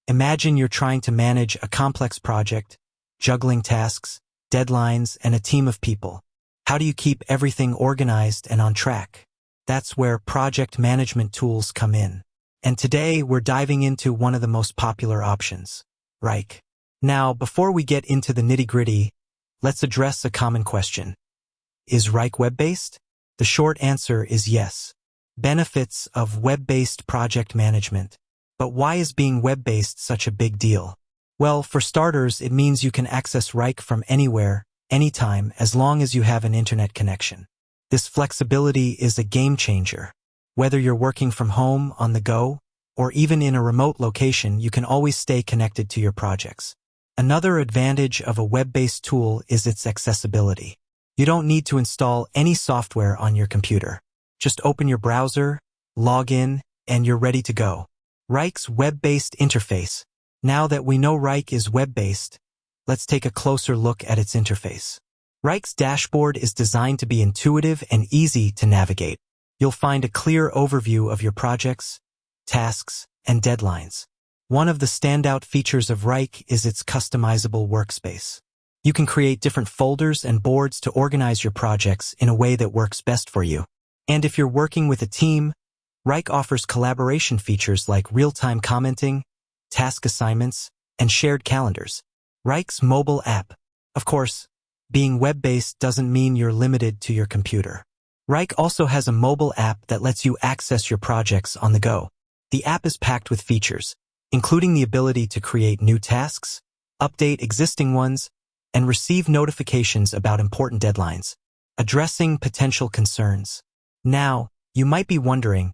Imagine you're trying to manage a complex project, juggling tasks, deadlines, and a team of people. How do you keep everything organized and on track? That's where project management tools come in. And today, we're diving into one of the most popular options, Wrike. Now, before we get into the nitty-gritty, let's address a common question. Is Wrike web-based? The short answer is yes. Benefits of web-based project management. But why is being web-based such a big deal? Well, for starters, it means you can access Wrike from anywhere, anytime, as long as you have an internet connection. This flexibility is a game changer. Whether you're working from home, on the go, or even in a remote location, you can always stay connected to your projects. Another advantage of a web-based tool is its accessibility. You don't need to install any software on your computer. Just open your browser, log in, and you're ready to go. Wrike's web-based interface. Now that we know Wrike is web-based, let's take a closer look at its interface. Wrike's dashboard is designed to be intuitive and easy to navigate. You'll find a clear overview of your projects, tasks, and deadlines. One of the standout features of Wrike is its customizable workspace. You can create different folders and boards to organize your projects in a way that works best for you. And if you're working with a team, Wrike offers collaboration features like real-time commenting, task assignments, and shared calendars. Wrike's mobile app. Of course, being web-based doesn't mean you're limited to your computer. Wrike also has a mobile app that lets you access your projects on the go. The app is packed with features, including the ability to create new tasks, update existing ones, and receive notifications about important deadlines, addressing potential concerns. Now, you might be wondering,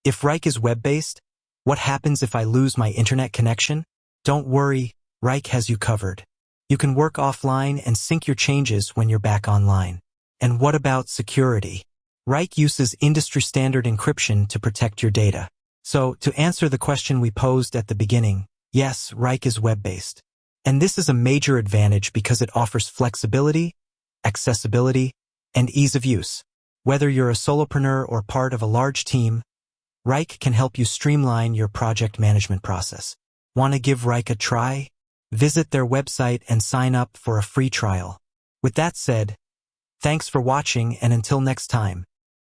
if Wrike is web-based, what happens if I lose my internet connection? Don't worry, Wrike has you covered. You can work offline and sync your changes when you're back online. And what about security? Wrike uses industry-standard encryption to protect your data. So, to answer the question we posed at the beginning, yes, Wrike is web-based. And this is a major advantage because it offers flexibility, accessibility, and ease of use. Whether you're a solopreneur or part of a large team, Wrike can help you streamline your project management process. Want to give Wrike a try? Visit their website and sign up for a free trial. With that said, thanks for watching, and until next time.